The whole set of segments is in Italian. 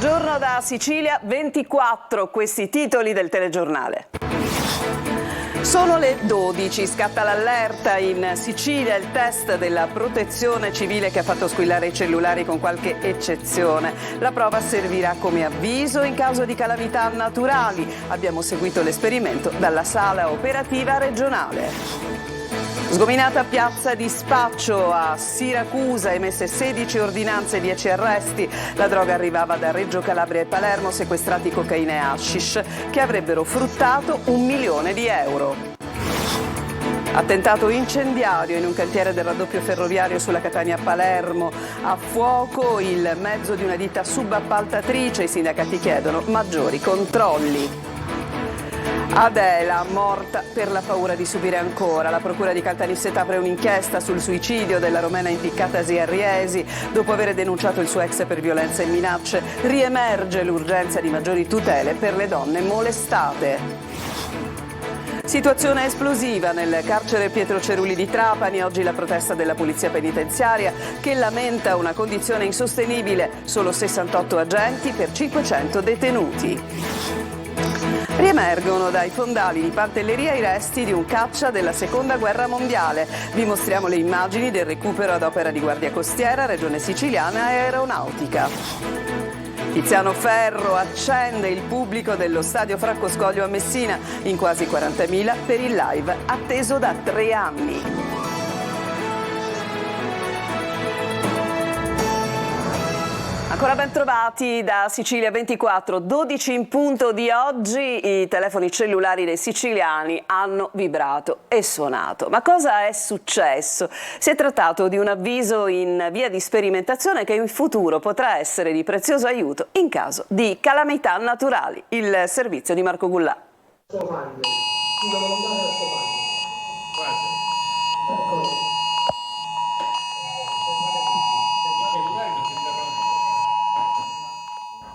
Buongiorno da Sicilia 24, questi titoli del telegiornale. Sono le 12, scatta l'allerta in Sicilia, il test della protezione civile che ha fatto squillare i cellulari con qualche eccezione. La prova servirà come avviso in caso di calamità naturali. Abbiamo seguito l'esperimento dalla sala operativa regionale. Sgominata piazza di spaccio a Siracusa, emesse 16 ordinanze e 10 arresti. La droga arrivava da Reggio Calabria e Palermo, sequestrati cocaina e hashish che avrebbero fruttato €1 milione. Attentato incendiario in un cantiere del raddoppio ferroviario sulla Catania-Palermo. A fuoco il mezzo di una ditta subappaltatrice. I sindacati chiedono maggiori controlli. Adela, morta per la paura di subire ancora. La procura di Caltanissetta apre un'inchiesta sul suicidio della romena impiccatasi a Riesi. Dopo aver denunciato il suo ex per violenza e minacce, riemerge l'urgenza di maggiori tutele per le donne molestate. Situazione esplosiva nel carcere Pietro Cerulli di Trapani. Oggi la protesta della polizia penitenziaria che lamenta una condizione insostenibile. Solo 68 agenti per 500 detenuti. Riemergono dai fondali di Pantelleria i resti di un caccia della Seconda Guerra Mondiale. Vi mostriamo le immagini del recupero ad opera di Guardia Costiera, Regione Siciliana e Aeronautica. Tiziano Ferro accende il pubblico dello stadio Franco Scoglio a Messina in quasi 40.000 per il live atteso da 3 anni. Ancora ben trovati da Sicilia 24, 12 in punto di oggi, i telefoni cellulari dei siciliani hanno vibrato e suonato. Ma cosa è successo? Si è trattato di un avviso in via di sperimentazione che in futuro potrà essere di prezioso aiuto in caso di calamità naturali. Il servizio di Marco Gullà.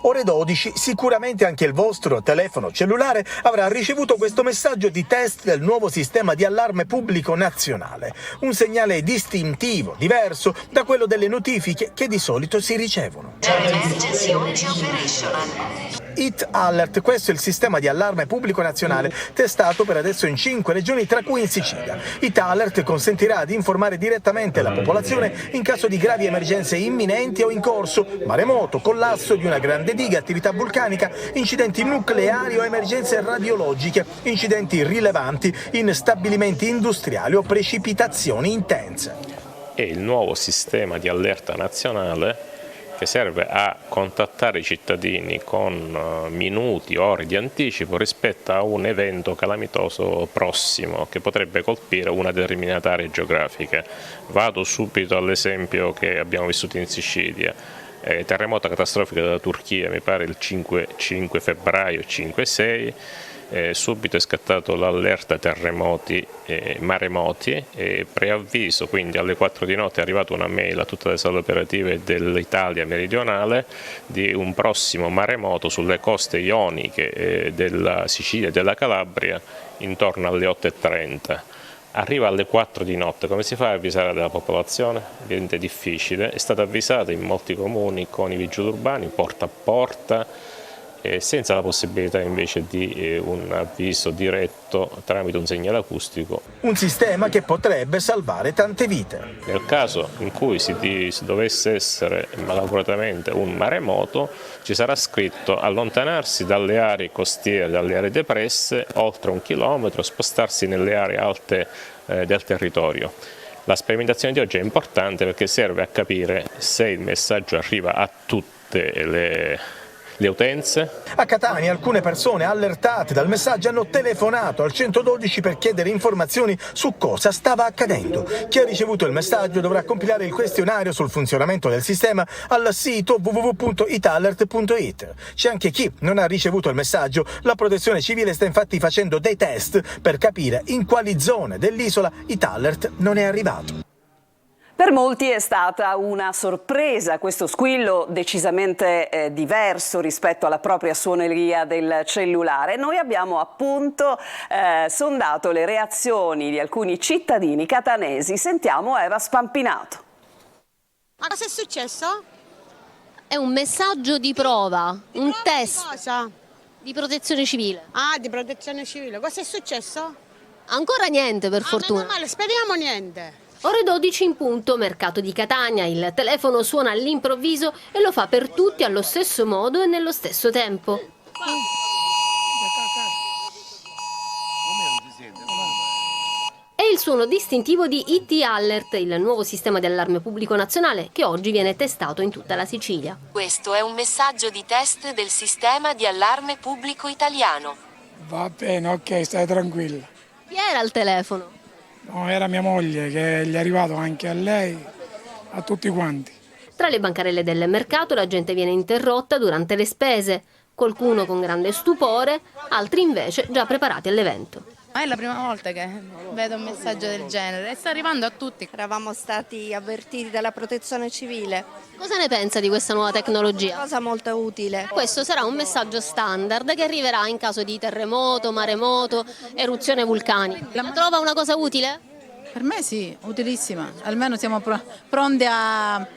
Ore 12, sicuramente anche il vostro telefono cellulare avrà ricevuto questo messaggio di test del nuovo sistema di allarme pubblico nazionale. Un segnale distintivo, diverso da quello delle notifiche che di solito si ricevono. It Alert, questo è il sistema di allarme pubblico nazionale testato per adesso in 5 regioni, tra cui in Sicilia. It Alert consentirà di informare direttamente la popolazione in caso di gravi emergenze imminenti o in corso, maremoto, collasso di una grande diga, attività vulcanica, incidenti nucleari o emergenze radiologiche, incidenti rilevanti in stabilimenti industriali o precipitazioni intense. È il nuovo sistema di allerta nazionale che serve a contattare i cittadini con minuti, ore di anticipo rispetto a un evento calamitoso prossimo che potrebbe colpire una determinata area geografica. Vado subito all'esempio che abbiamo vissuto in Sicilia. Terremoto catastrofico della Turchia, mi pare il 5 febbraio, 5-6, subito è scattato l'allerta terremoti e maremoti e preavviso, quindi alle 4 di notte è arrivata una mail a tutte le sale operative dell'Italia meridionale di un prossimo maremoto sulle coste ioniche della Sicilia e della Calabria intorno alle 8:30. Arriva alle 4 di notte, come si fa a avvisare la popolazione? Diventa difficile, è stata avvisata in molti comuni con i vigili urbani, porta a porta, senza la possibilità invece di un avviso diretto tramite un segnale acustico. Un sistema che potrebbe salvare tante vite. Nel caso in cui si dovesse essere malauguratamente un maremoto, ci sarà scritto allontanarsi dalle aree costiere, dalle aree depresse, oltre 1 chilometro, spostarsi nelle aree alte del territorio. La sperimentazione di oggi è importante perché serve a capire se il messaggio arriva a tutte le utenze. A Catania alcune persone allertate dal messaggio hanno telefonato al 112 per chiedere informazioni su cosa stava accadendo. Chi ha ricevuto il messaggio dovrà compilare il questionario sul funzionamento del sistema al sito www.italert.it. C'è anche chi non ha ricevuto il messaggio. La Protezione Civile sta infatti facendo dei test per capire in quali zone dell'isola Italert non è arrivato. Per molti è stata una sorpresa questo squillo decisamente diverso rispetto alla propria suoneria del cellulare. Noi abbiamo appunto sondato le reazioni di alcuni cittadini catanesi. Sentiamo Eva Spampinato. Ma cosa è successo? È un messaggio di prova, un test Cosa? di protezione civile. Ah, di protezione civile. Cosa è successo? Ancora niente per fortuna. Meno male, speriamo niente. Ore 12 in punto, mercato di Catania, il telefono suona all'improvviso e lo fa per tutti allo stesso modo e nello stesso tempo. È il suono distintivo di IT Alert, il nuovo sistema di allarme pubblico nazionale che oggi viene testato in tutta la Sicilia. Questo è un messaggio di test del sistema di allarme pubblico italiano. Va bene, ok, stai tranquilla. Chi era al telefono? No, era mia moglie che gli è arrivato anche a lei, a tutti quanti. Tra le bancarelle del mercato la gente viene interrotta durante le spese, qualcuno con grande stupore, altri invece già preparati all'evento. Ma è la prima volta che vedo un messaggio del genere e sta arrivando a tutti. Eravamo stati avvertiti dalla protezione civile, Cosa ne pensa di questa nuova tecnologia? cosa molto utile. Questo sarà un messaggio standard che arriverà in caso di terremoto, maremoto, eruzione vulcanica. La trova una cosa utile? Per me sì, utilissima. Almeno siamo pronti a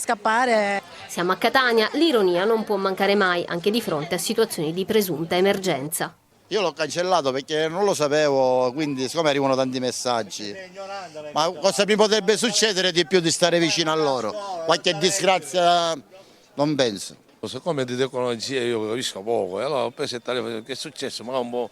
scappare. Siamo a Catania, l'ironia non può mancare mai, anche di fronte a situazioni di presunta emergenza. Io l'ho cancellato perché non lo sapevo, quindi siccome arrivano tanti messaggi, ma cosa mi potrebbe succedere di più di stare vicino a loro? Qualche disgrazia non penso. Siccome di tecnologia io capisco poco, e allora ho preso il telefono, che è successo? Ma un po',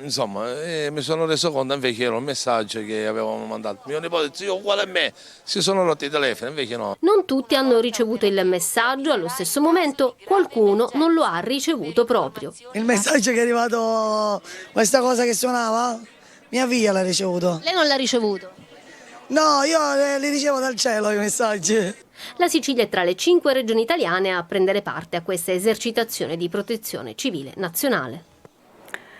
insomma, mi sono reso conto invece che era un messaggio che avevano mandato. Mio nipote, zio, uguale a me, si sono rotti i telefoni, invece no. Non tutti hanno ricevuto il messaggio, allo stesso momento qualcuno non lo ha ricevuto proprio. Il messaggio che è arrivato, questa cosa che suonava, mia figlia l'ha ricevuto. Lei non l'ha ricevuto? No, io li ricevo dal cielo i messaggi. La Sicilia è tra le 5 regioni italiane a prendere parte a questa esercitazione di protezione civile nazionale.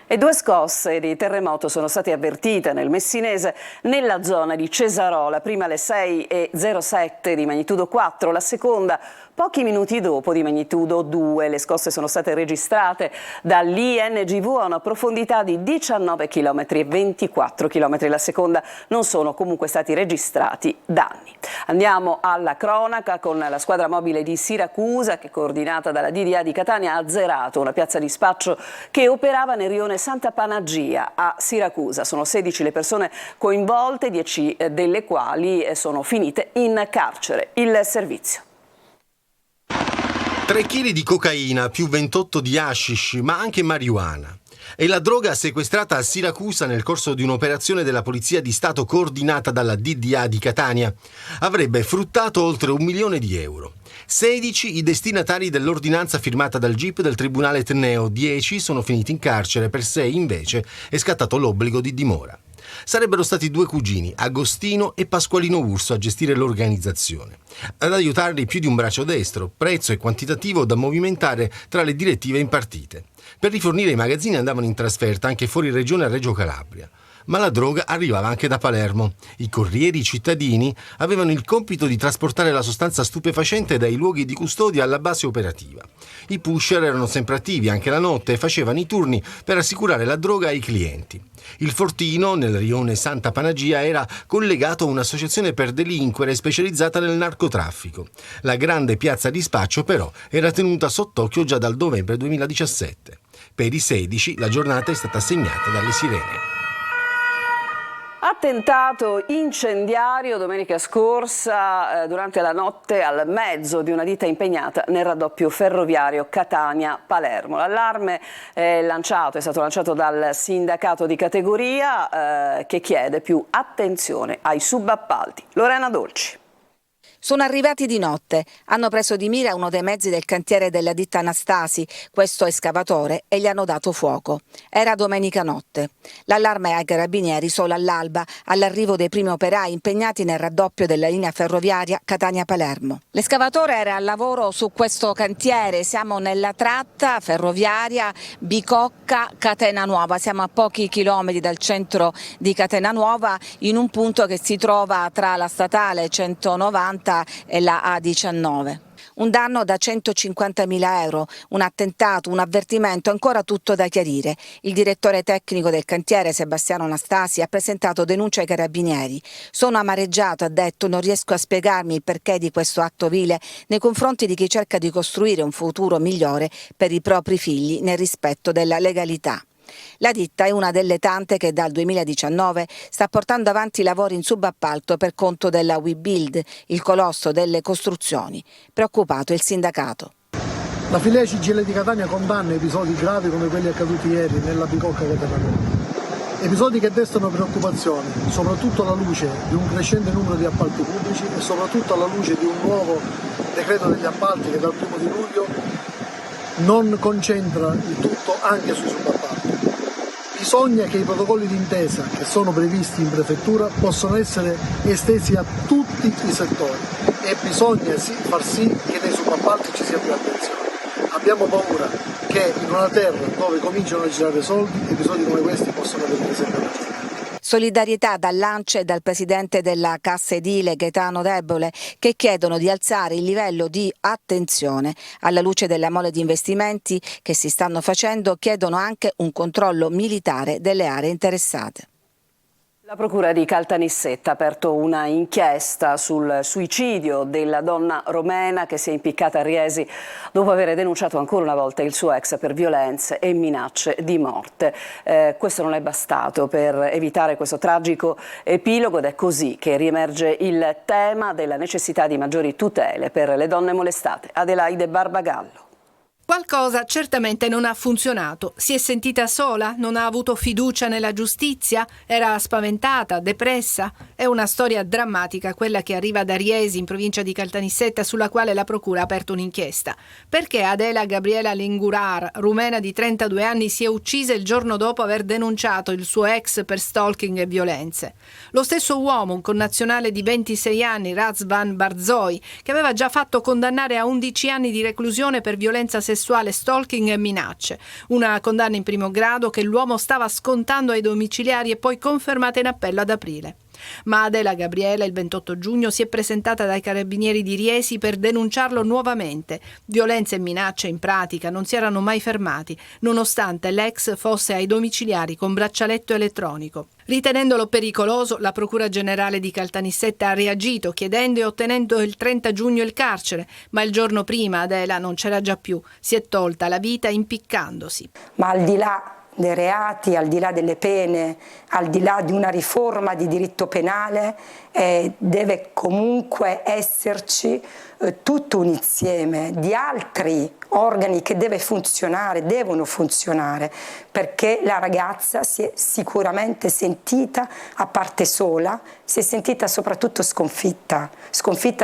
E 2 scosse di terremoto sono state avvertite nel Messinese nella zona di Cesarola, prima alle 6:07 di magnitudo 4, la seconda pochi minuti dopo di magnitudo 2. Le scosse sono state registrate dall'INGV a una profondità di 19 km e 24 km. La seconda non sono comunque stati registrati danni. Andiamo alla cronaca con la squadra mobile di Siracusa che, coordinata dalla DDA di Catania, ha azzerato una piazza di spaccio che operava nel rione Santa Panagia a Siracusa. Sono 16 le persone coinvolte, 10 delle quali sono finite in carcere. Il servizio. 3 kg di cocaina più 28 di hashish, ma anche marijuana. È la droga sequestrata a Siracusa nel corso di un'operazione della Polizia di Stato coordinata dalla DDA di Catania. Avrebbe fruttato oltre 1 milione di euro. 16 i destinatari dell'ordinanza firmata dal GIP del Tribunale Etneo, 10 sono finiti in carcere, per 6 invece è scattato l'obbligo di dimora. Sarebbero stati 2 cugini, Agostino e Pasqualino Urso, a gestire l'organizzazione. Ad aiutarli più di un braccio destro, prezzo e quantitativo da movimentare tra le direttive impartite. Per rifornire i magazzini andavano in trasferta anche fuori regione a Reggio Calabria. Ma la droga arrivava anche da Palermo. I corrieri cittadini avevano il compito di trasportare la sostanza stupefacente dai luoghi di custodia alla base operativa. I pusher erano sempre attivi anche la notte e facevano i turni per assicurare la droga ai clienti. Il fortino, nel rione Santa Panagia, era collegato a un'associazione per delinquere specializzata nel narcotraffico. La grande piazza di spaccio, però, era tenuta sott'occhio già dal novembre 2017. Per i 16 la giornata è stata segnata dalle sirene. Attentato incendiario domenica scorsa durante la notte al mezzo di una ditta impegnata nel raddoppio ferroviario Catania-Palermo. L'allarme è stato lanciato dal sindacato di categoria che chiede più attenzione ai subappalti. Lorena Dolci. Sono arrivati di notte, hanno preso di mira uno dei mezzi del cantiere della ditta Anastasi, questo escavatore, e gli hanno dato fuoco. Era domenica notte. L'allarme ai carabinieri solo all'alba, all'arrivo dei primi operai impegnati nel raddoppio della linea ferroviaria Catania-Palermo. L'escavatore era al lavoro su questo cantiere, siamo nella tratta ferroviaria Bicocca-Catena Nuova, siamo a pochi chilometri dal centro di Catena Nuova, in un punto che si trova tra la statale 190 e la A19. Un danno da 150.000 euro, un attentato, un avvertimento, ancora tutto da chiarire. Il direttore tecnico del cantiere, Sebastiano Anastasi, ha presentato denuncia ai carabinieri. Sono amareggiato, ha detto, non riesco a spiegarmi il perché di questo atto vile nei confronti di chi cerca di costruire un futuro migliore per i propri figli nel rispetto della legalità. La ditta è una delle tante che dal 2019 sta portando avanti i lavori in subappalto per conto della WeBuild, il colosso delle costruzioni. Preoccupato il sindacato. La filiera CGIL di Catania condanna episodi gravi come quelli accaduti ieri nella Bicocca Catanese. Episodi che destano preoccupazione, soprattutto alla luce di un crescente numero di appalti pubblici e soprattutto alla luce di un nuovo decreto degli appalti che dal 1 luglio non concentra il tutto anche sui subappalti. Bisogna che i protocolli d'intesa che sono previsti in prefettura possano essere estesi a tutti i settori e bisogna far sì che nei subappalti ci sia più attenzione. Abbiamo paura che in una terra dove cominciano a girare soldi, episodi come questi possano avvenire sempre più. Solidarietà dall'ANCE e dal presidente della Cassa Edile Gaetano Debole, che chiedono di alzare il livello di attenzione. Alla luce della mole di investimenti che si stanno facendo, chiedono anche un controllo militare delle aree interessate. La Procura di Caltanissetta ha aperto una inchiesta sul suicidio della donna romena che si è impiccata a Riesi dopo aver denunciato ancora una volta il suo ex per violenze e minacce di morte. Questo non è bastato per evitare questo tragico epilogo ed è così che riemerge il tema della necessità di maggiori tutele per le donne molestate. Adelaide Barbagallo. Qualcosa certamente non ha funzionato. Si è sentita sola? Non ha avuto fiducia nella giustizia? Era spaventata? Depressa? È una storia drammatica quella che arriva da Riesi, in provincia di Caltanissetta, sulla quale la procura ha aperto un'inchiesta. Perché Adela Gabriela Lingurar, rumena di 32 anni, si è uccisa il giorno dopo aver denunciato il suo ex per stalking e violenze. Lo stesso uomo, un connazionale di 26 anni, Razvan Barzoi, che aveva già fatto condannare a 11 anni di reclusione per violenza sessuale, stalking e minacce. Una condanna in primo grado che l'uomo stava scontando ai domiciliari e poi confermata in appello ad aprile. Ma Adela Gabriela il 28 giugno si è presentata dai carabinieri di Riesi per denunciarlo nuovamente. Violenze e minacce in pratica non si erano mai fermati, nonostante l'ex fosse ai domiciliari con braccialetto elettronico. Ritenendolo pericoloso, la Procura Generale di Caltanissetta ha reagito chiedendo e ottenendo il 30 giugno il carcere, ma il giorno prima Adela non c'era già più, si è tolta la vita impiccandosi. Ma al di là dei reati, al di là delle pene, al di là di una riforma di diritto penale, deve comunque esserci tutto un insieme di altri organi che devono funzionare, perché la ragazza si è sicuramente sentita a parte sola, si è sentita soprattutto sconfitta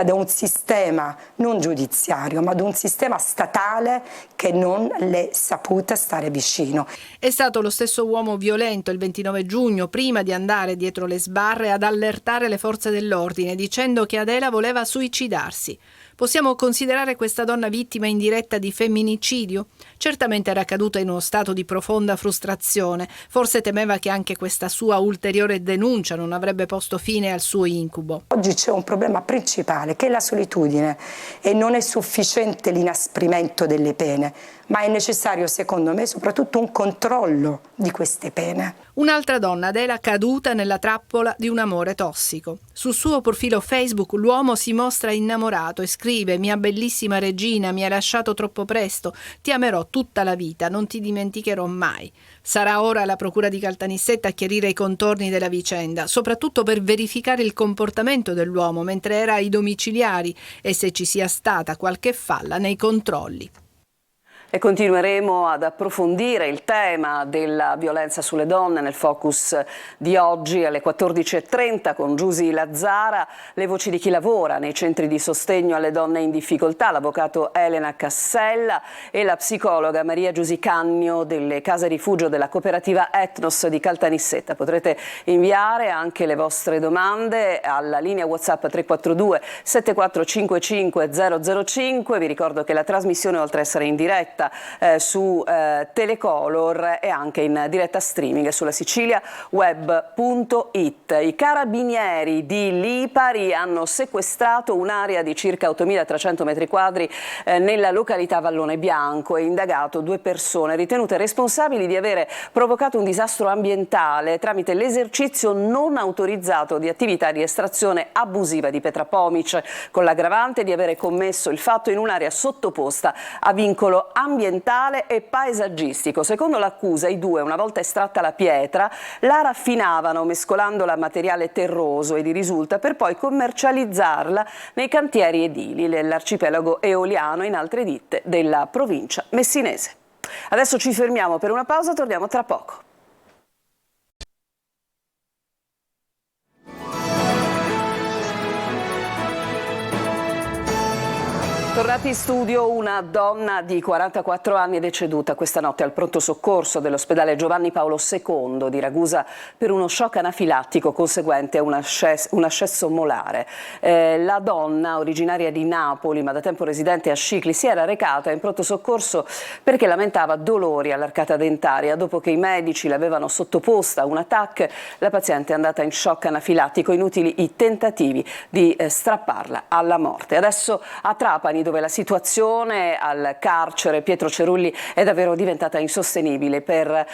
da un sistema non giudiziario, ma da un sistema statale che non le è saputa stare vicino. È stato lo stesso uomo violento il 29 giugno, prima di andare dietro le sbarre, ad allertare le forze dell'ordine, dicendo che Adela voleva suicidarsi. Possiamo considerare questa donna vittima indiretta di femminicidio? Certamente era caduta in uno stato di profonda frustrazione. Forse temeva che anche questa sua ulteriore denuncia non avrebbe posto fine al suo incubo. Oggi c'è un problema principale che è la solitudine e non è sufficiente l'inasprimento delle pene, ma è necessario, secondo me, soprattutto un controllo di queste pene. Un'altra donna, Adela, caduta nella trappola di un amore tossico. Sul suo profilo Facebook l'uomo si mostra innamorato e scrive: «Mia bellissima regina, mi hai lasciato troppo presto, ti amerò tutta la vita, non ti dimenticherò mai». Sarà ora la Procura di Caltanissetta a chiarire i contorni della vicenda, soprattutto per verificare il comportamento dell'uomo mentre era ai domiciliari e se ci sia stata qualche falla nei controlli. E continueremo ad approfondire il tema della violenza sulle donne nel focus di oggi alle 14.30 con Giusy Lazzara, le voci di chi lavora nei centri di sostegno alle donne in difficoltà, l'avvocato Elena Cassella e la psicologa Maria Giusicagno delle case rifugio della cooperativa Etnos di Caltanissetta. Potrete inviare anche le vostre domande alla linea WhatsApp 342 7455 005. Vi ricordo che la trasmissione, oltre a essere in diretta diretta su Telecolor e anche in diretta streaming sulla siciliaweb.it. I carabinieri di Lipari hanno sequestrato un'area di circa 8.300 metri quadri nella località Vallone Bianco e indagato 2 persone ritenute responsabili di avere provocato un disastro ambientale tramite l'esercizio non autorizzato di attività di estrazione abusiva di Petra Pomic, con l'aggravante di avere commesso il fatto in un'area sottoposta a vincolo ambientale e paesaggistico. Secondo l'accusa, i 2, una volta estratta la pietra, la raffinavano mescolandola a materiale terroso e di risulta per poi commercializzarla nei cantieri edili dell'arcipelago eoliano in altre ditte della provincia messinese. Adesso ci fermiamo per una pausa, torniamo tra poco. Tornati in studio, una donna di 44 anni è deceduta questa notte al pronto soccorso dell'ospedale Giovanni Paolo II di Ragusa per uno shock anafilattico conseguente a un ascesso molare. La donna, originaria di Napoli ma da tempo residente a Scicli, si era recata in pronto soccorso perché lamentava dolori all'arcata dentaria. Dopo che i medici l'avevano sottoposta a un TAC, la paziente è andata in shock anafilattico, inutili i tentativi di strapparla alla morte. Adesso a Trapani, dove la situazione al carcere Pietro Cerulli è davvero diventata insostenibile per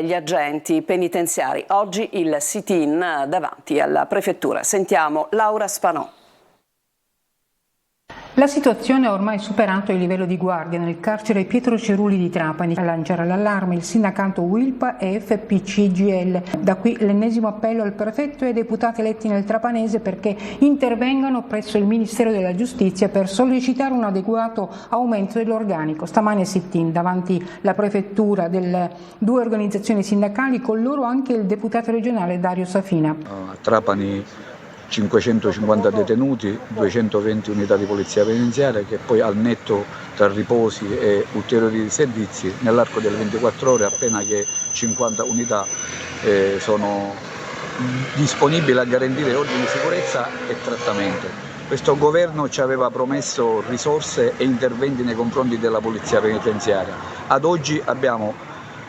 gli agenti penitenziari. Oggi il sit-in davanti alla prefettura. Sentiamo Laura Spanò. La situazione ha ormai superato il livello di guardia nel carcere Pietro Cerulli di Trapani. A lanciare l'allarme il sindacato UILPA e FPCGL. Da qui l'ennesimo appello al prefetto e ai deputati eletti nel trapanese perché intervengano presso il Ministero della Giustizia per sollecitare un adeguato aumento dell'organico. Stamane sit-in davanti alla prefettura delle 2 organizzazioni sindacali, con loro anche il deputato regionale Dario Safina. A Trapani 550 detenuti, 220 unità di polizia penitenziaria che poi al netto tra riposi e ulteriori servizi nell'arco delle 24 ore appena che 50 unità sono disponibili a garantire ordine di sicurezza e trattamento. Questo governo ci aveva promesso risorse e interventi nei confronti della polizia penitenziaria. Ad oggi abbiamo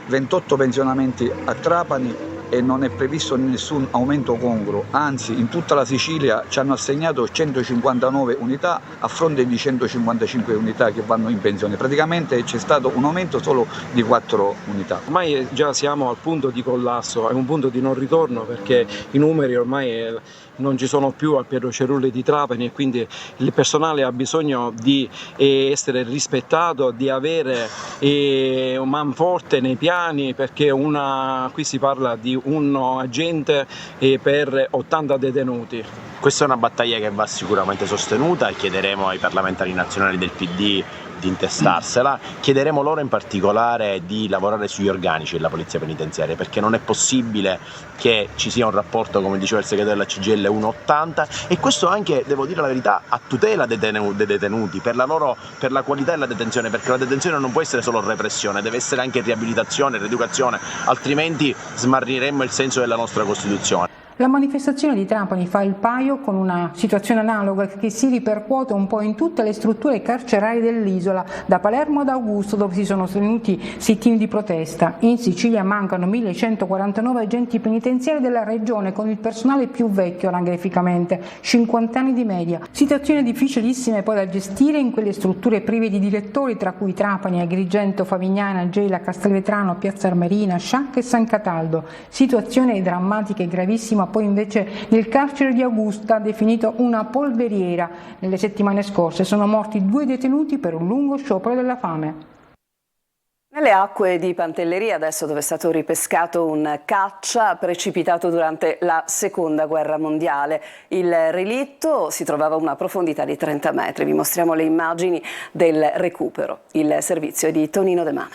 28 pensionamenti a Trapani e non è previsto nessun aumento congruo, anzi in tutta la Sicilia ci hanno assegnato 159 unità a fronte di 155 unità che vanno in pensione. Praticamente c'è stato un aumento solo di 4 unità. Ormai già siamo al punto di collasso, è un punto di non ritorno perché i numeri ormai non ci sono più al Pietro Cerulli di Trapani e quindi il personale ha bisogno di essere rispettato, di avere un manforte nei piani perché qui si parla di un agente per 80 detenuti. Questa è una battaglia che va sicuramente sostenuta e chiederemo ai parlamentari nazionali del PD di intestarsela, chiederemo loro in particolare di lavorare sugli organici della polizia penitenziaria perché non è possibile che ci sia un rapporto, come diceva il segretario della CGIL, 1,80 e questo anche, devo dire la verità, a tutela dei detenuti, per la qualità della detenzione, perché la detenzione non può essere solo repressione, deve essere anche riabilitazione, rieducazione, altrimenti smarriremmo il senso della nostra Costituzione. La manifestazione di Trapani fa il paio con una situazione analoga che si ripercuote un po' in tutte le strutture carcerarie dell'isola, da Palermo ad Augusto, dove si sono tenuti sit-in di protesta. In Sicilia mancano 1149 agenti penitenziari della regione, con il personale più vecchio anagraficamente, 50 anni di media. Situazione difficilissima poi da gestire in quelle strutture prive di direttori, tra cui Trapani, Agrigento, Favignana, Gela, Castelvetrano, Piazza Armerina, Sciacca e San Cataldo. Situazione drammatica e gravissima poi invece nel carcere di Augusta, definito una polveriera. Nelle settimane scorse sono morti 2 detenuti per un lungo sciopero della fame. Nelle acque di Pantelleria, adesso dove è stato ripescato un caccia precipitato durante la Seconda Guerra Mondiale. Il relitto si trovava a una profondità di 30 metri. Vi mostriamo le immagini del recupero. Il servizio è di Tonino De Mana.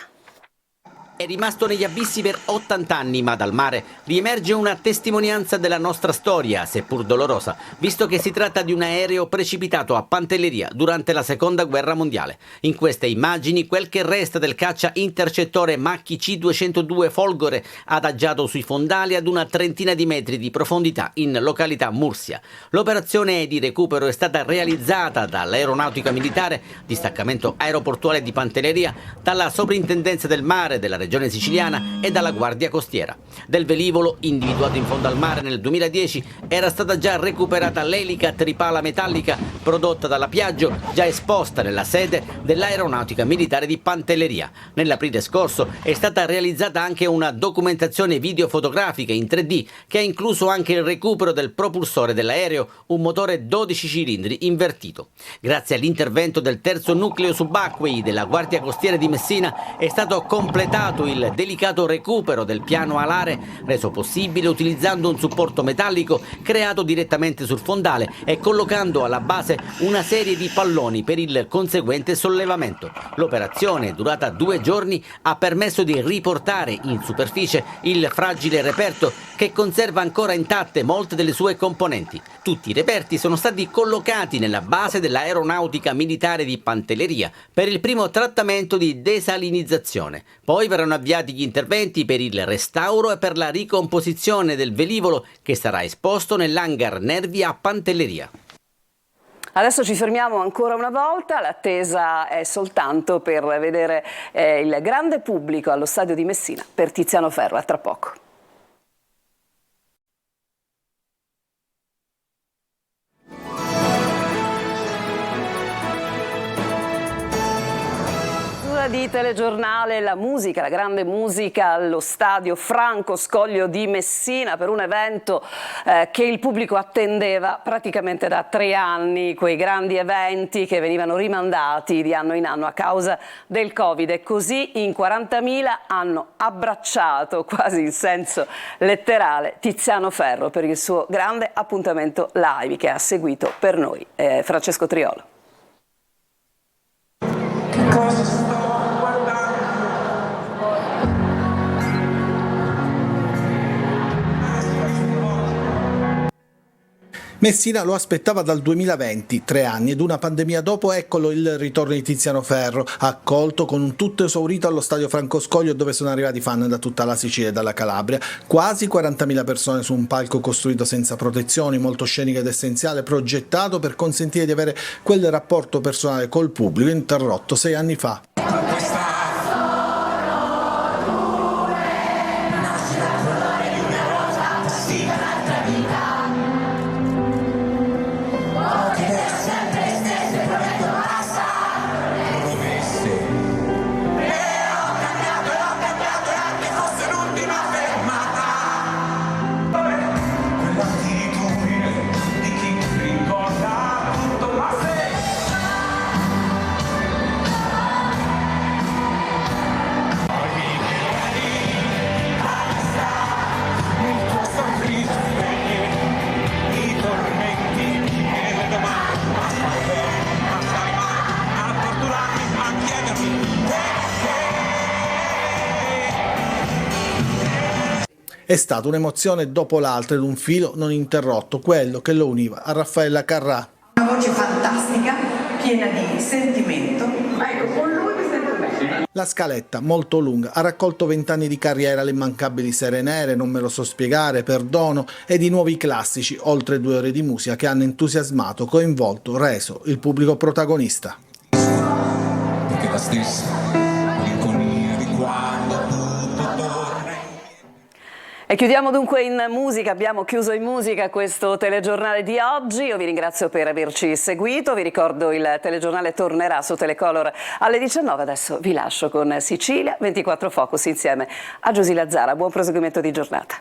è rimasto negli abissi per 80 anni, ma dal mare riemerge una testimonianza della nostra storia, seppur dolorosa, visto che si tratta di un aereo precipitato a Pantelleria durante la Seconda Guerra Mondiale. In queste immagini quel che resta del caccia intercettore Macchi C-202 Folgore, adagiato sui fondali ad una trentina di metri di profondità in località Mursia. L'operazione di recupero è stata realizzata dall'Aeronautica Militare, distaccamento aeroportuale di Pantelleria, dalla Soprintendenza del Mare della Regione Siciliana e dalla Guardia Costiera. Del velivolo, individuato in fondo al mare nel 2010, era stata già recuperata l'elica tripala metallica prodotta dalla Piaggio, già esposta nella sede dell'Aeronautica Militare di Pantelleria. Nell'aprile scorso è stata realizzata anche una documentazione videofotografica in 3D che ha incluso anche il recupero del propulsore dell'aereo, un motore 12 cilindri invertito. Grazie all'intervento del terzo nucleo subacquei della Guardia Costiera di Messina è stato completato il delicato recupero del piano alare, reso possibile utilizzando un supporto metallico creato direttamente sul fondale e collocando alla base una serie di palloni per il conseguente sollevamento. L'operazione, durata 2 giorni, ha permesso di riportare in superficie il fragile reperto che conserva ancora intatte molte delle sue componenti. Tutti i reperti sono stati collocati nella base dell'Aeronautica Militare di Pantelleria per il primo trattamento di desalinizzazione. Poi verranno avviati gli interventi per il restauro e per la ricomposizione del velivolo che sarà esposto nell'hangar Nervi a Pantelleria. Adesso ci fermiamo ancora una volta, l'attesa è soltanto per vedere il grande pubblico allo stadio di Messina per Tiziano Ferro. A tra poco. Di telegiornale, la musica, la grande musica allo stadio Franco Scoglio di Messina per un evento che il pubblico attendeva praticamente da 3 anni, quei grandi eventi che venivano rimandati di anno in anno a causa del Covid, e così in 40.000 hanno abbracciato, quasi in senso letterale, Tiziano Ferro per il suo grande appuntamento live che ha seguito per noi Francesco Triolo. Messina lo aspettava dal 2020, 3 anni ed una pandemia dopo, eccolo il ritorno di Tiziano Ferro, accolto con un tutto esaurito allo stadio Franco Scoglio, dove sono arrivati fan da tutta la Sicilia e dalla Calabria. Quasi 40.000 persone su un palco costruito senza protezioni, molto scenico ed essenziale, progettato per consentire di avere quel rapporto personale col pubblico interrotto 6 anni fa. È stata un'emozione dopo l'altra ed un filo non interrotto, quello che lo univa a Raffaella Carrà. Una voce fantastica, piena di sentimento, ma ecco, con lui mi sento bene. La scaletta, molto lunga, ha raccolto 20 anni di carriera, le immancabili Sere Nere, Non me lo so spiegare, Perdono e di nuovi classici, oltre 2 ore di musica che hanno entusiasmato, coinvolto, reso il pubblico protagonista. Perché la stessa malinconia di quando tutto torna. E chiudiamo dunque in musica, abbiamo chiuso in musica questo telegiornale di oggi. Io vi ringrazio per averci seguito, vi ricordo il telegiornale tornerà su Telecolor alle 19, adesso vi lascio con Sicilia 24 Focus insieme a Giusy Lazzara. Buon proseguimento di giornata.